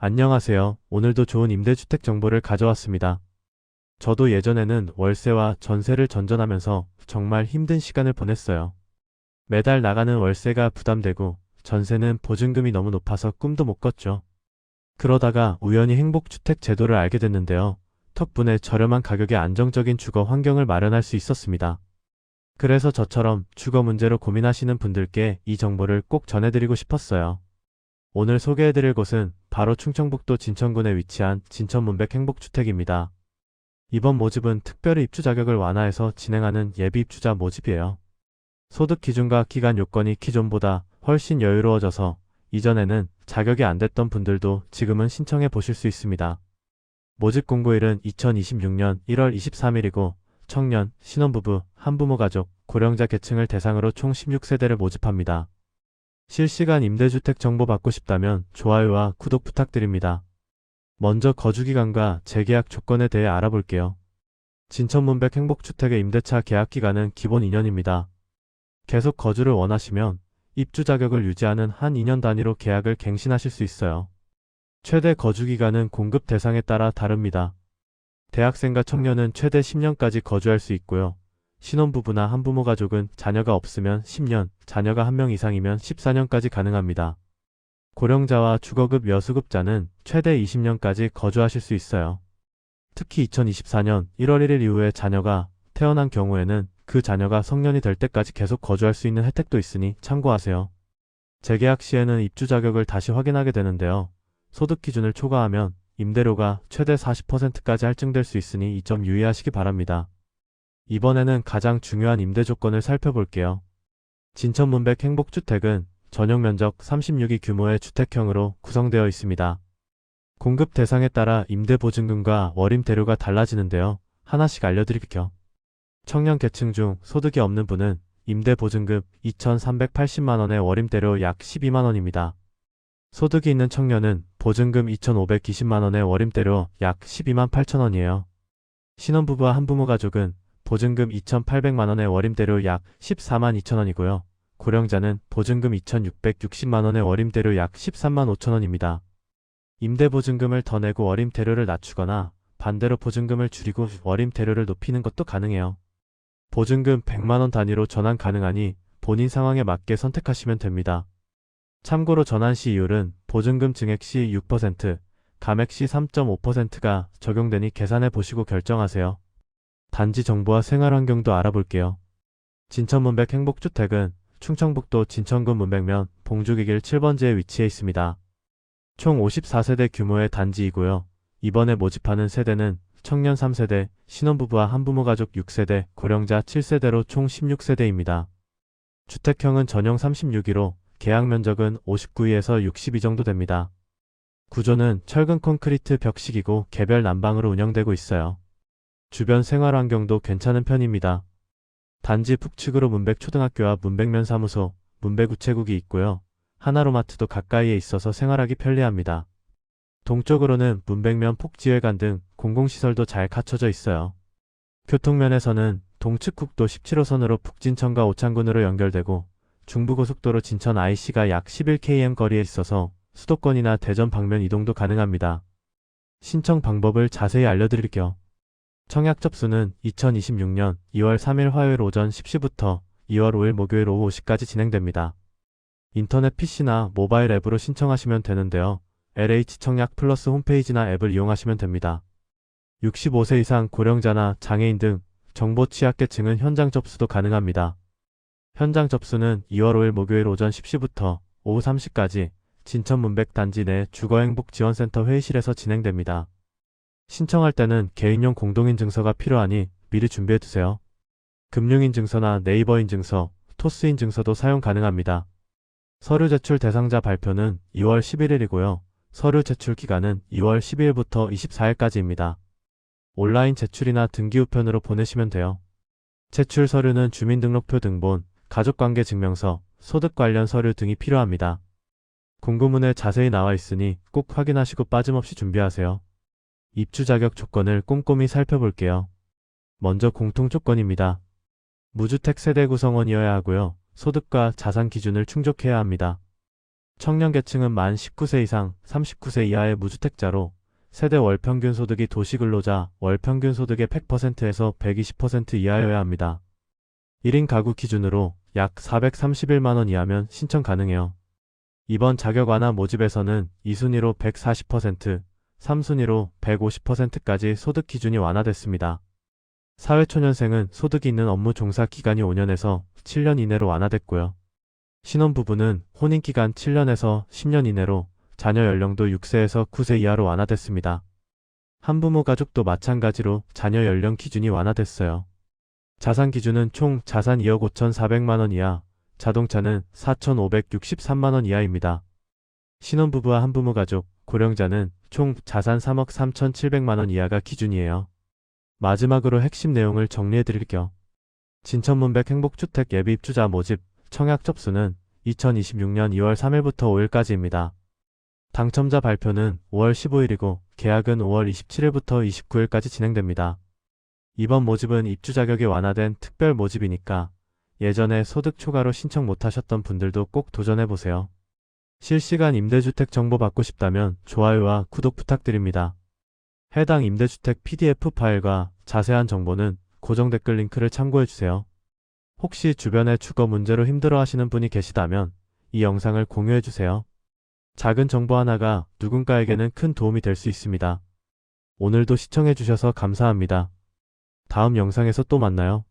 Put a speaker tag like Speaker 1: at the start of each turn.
Speaker 1: 안녕하세요. 오늘도 좋은 임대주택 정보를 가져왔습니다. 저도 예전에는 월세와 전세를 전전하면서 정말 힘든 시간을 보냈어요. 매달 나가는 월세가 부담되고 전세는 보증금이 너무 높아서 꿈도 못 꿨죠. 그러다가 우연히 행복주택 제도를 알게 됐는데요. 덕분에 저렴한 가격에 안정적인 주거 환경을 마련할 수 있었습니다. 그래서 저처럼 주거 문제로 고민하시는 분들께 이 정보를 꼭 전해드리고 싶었어요. 오늘 소개해드릴 곳은 바로 충청북도 진천군에 위치한 진천문백 행복주택입니다. 이번 모집은 특별히 입주 자격을 완화해서 진행하는 예비 입주자 모집이에요. 소득 기준과 기간 요건이 기존보다 훨씬 여유로워져서 이전에는 자격이 안 됐던 분들도 지금은 신청해 보실 수 있습니다. 모집 공고일은 2026년 1월 23일이고 청년, 신혼부부, 한부모 가족, 고령자 계층을 대상으로 총 16세대를 모집합니다. 실시간 임대주택 정보 받고 싶다면 좋아요와 구독 부탁드립니다. 먼저 거주기간과 재계약 조건에 대해 알아볼게요. 진천문백 행복주택의 임대차 계약 기간은 기본 2년입니다. 계속 거주를 원하시면 입주 자격을 유지하는 한 2년 단위로 계약을 갱신하실 수 있어요. 최대 거주기간은 공급 대상에 따라 다릅니다. 대학생과 청년은 최대 10년까지 거주할 수 있고요. 신혼부부나 한부모 가족은 자녀가 없으면 10년, 자녀가 1명 이상이면 14년까지 가능합니다. 고령자와 주거급 여수급자는 최대 20년까지 거주하실 수 있어요. 특히 2024년 1월 1일 이후에 자녀가 태어난 경우에는 그 자녀가 성년이 될 때까지 계속 거주할 수 있는 혜택도 있으니 참고하세요. 재계약 시에는 입주 자격을 다시 확인하게 되는데요. 소득 기준을 초과하면 임대료가 최대 40%까지 할증될 수 있으니 이 점 유의하시기 바랍니다. 이번에는 가장 중요한 임대 조건을 살펴볼게요. 진천문백 행복주택은 전용 면적 36이 규모의 주택형으로 구성되어 있습니다. 공급 대상에 따라 임대 보증금과 월임대료가 달라지는데요. 하나씩 알려드릴게요. 청년 계층 중 소득이 없는 분은 임대 보증금 2,380만원에 월임대료 약 12만원입니다. 소득이 있는 청년은 보증금 2,520만원에 월임대료 약 12만 8천원이에요. 신혼부부와 한부모 가족은 보증금 2,800만원에 월임대료 약 14만 2천원이고요. 고령자는 보증금 2,660만원에 월임대료 약 13만 5천원입니다. 임대보증금을 더 내고 월임대료를 낮추거나 반대로 보증금을 줄이고 월임대료를 높이는 것도 가능해요. 보증금 100만원 단위로 전환 가능하니 본인 상황에 맞게 선택하시면 됩니다. 참고로 전환시 이율은 보증금 증액 시 6%, 감액 시 3.5%가 적용되니 계산해 보시고 결정하세요. 단지 정보와 생활환경도 알아볼게요. 진천문백 행복주택은 충청북도 진천군 문백면 봉주기길 7번지에 위치해 있습니다. 총 54세대 규모의 단지이고요. 이번에 모집하는 세대는 청년 3세대, 신혼부부와 한부모 가족 6세대, 고령자 7세대로 총 16세대입니다. 주택형은 전용 36이로 계약 면적은 59에서 62 정도 됩니다. 구조는 철근 콘크리트 벽식이고 개별 난방으로 운영되고 있어요. 주변 생활환경도 괜찮은 편입니다. 단지 북측으로 문백초등학교와 문백면 사무소, 문백우체국이 있고요. 하나로마트도 가까이에 있어서 생활하기 편리합니다. 동쪽으로는 문백면 폭지회관 등 공공시설도 잘 갖춰져 있어요. 교통면에서는 동측 국도 17호선으로 북진천과 오창군으로 연결되고 중부고속도로 진천 IC가 약 11km 거리에 있어서 수도권이나 대전 방면 이동도 가능합니다. 신청 방법을 자세히 알려드릴게요. 청약 접수는 2026년 2월 3일 화요일 오전 10시부터 2월 5일 목요일 오후 5시까지 진행됩니다. 인터넷 PC나 모바일 앱으로 신청하시면 되는데요. LH 청약 플러스 홈페이지나 앱을 이용하시면 됩니다. 65세 이상 고령자나 장애인 등 정보 취약계층은 현장 접수도 가능합니다. 현장 접수는 2월 5일 목요일 오전 10시부터 오후 3시까지 진천문백 단지 내 주거행복지원센터 회의실에서 진행됩니다. 신청할 때는 개인용 공동인증서가 필요하니 미리 준비해두세요. 금융인증서나 네이버인증서, 토스인증서도 사용 가능합니다. 서류 제출 대상자 발표는 2월 11일이고요. 서류 제출 기간은 2월 12일부터 24일까지입니다. 온라인 제출이나 등기우편으로 보내시면 돼요. 제출 서류는 주민등록표 등본, 가족관계증명서, 소득 관련 서류 등이 필요합니다. 공고문에 자세히 나와 있으니 꼭 확인하시고 빠짐없이 준비하세요. 입주 자격 조건을 꼼꼼히 살펴볼게요. 먼저 공통조건입니다. 무주택 세대 구성원이어야 하고요. 소득과 자산 기준을 충족해야 합니다. 청년계층은 만 19세 이상 39세 이하의 무주택자로 세대 월평균 소득이 도시근로자 월평균 소득의 100%에서 120% 이하여야 합니다. 1인 가구 기준으로 약 431만원 이하면 신청 가능해요. 이번 자격 완화 모집에서는 2순위로 140%, 3순위로 150%까지 소득 기준이 완화됐습니다. 사회초년생은 소득이 있는 업무 종사 기간이 5년에서 7년 이내로 완화됐고요. 신혼부부는 혼인기간 7년에서 10년 이내로, 자녀 연령도 6세에서 9세 이하로 완화됐습니다. 한부모 가족도 마찬가지로 자녀 연령 기준이 완화됐어요. 자산 기준은 총 자산 2억 5,400만원 이하, 자동차는 4,563만원 이하입니다. 신혼부부와 한부모 가족, 고령자는 총 자산 3억 3,700만원 이하가 기준이에요. 마지막으로 핵심 내용을 정리해드릴게요. 진천문백 행복주택 예비 입주자 모집, 청약 접수는 2026년 2월 3일부터 5일까지입니다. 당첨자 발표는 5월 15일이고 계약은 5월 27일부터 29일까지 진행됩니다. 이번 모집은 입주 자격이 완화된 특별 모집이니까 예전에 소득 초과로 신청 못하셨던 분들도 꼭 도전해보세요. 실시간 임대주택 정보 받고 싶다면 좋아요와 구독 부탁드립니다. 해당 임대주택 PDF 파일과 자세한 정보는 고정 댓글 링크를 참고해주세요. 혹시 주변에 주거 문제로 힘들어하시는 분이 계시다면 이 영상을 공유해주세요. 작은 정보 하나가 누군가에게는 큰 도움이 될 수 있습니다. 오늘도 시청해주셔서 감사합니다. 다음 영상에서 또 만나요.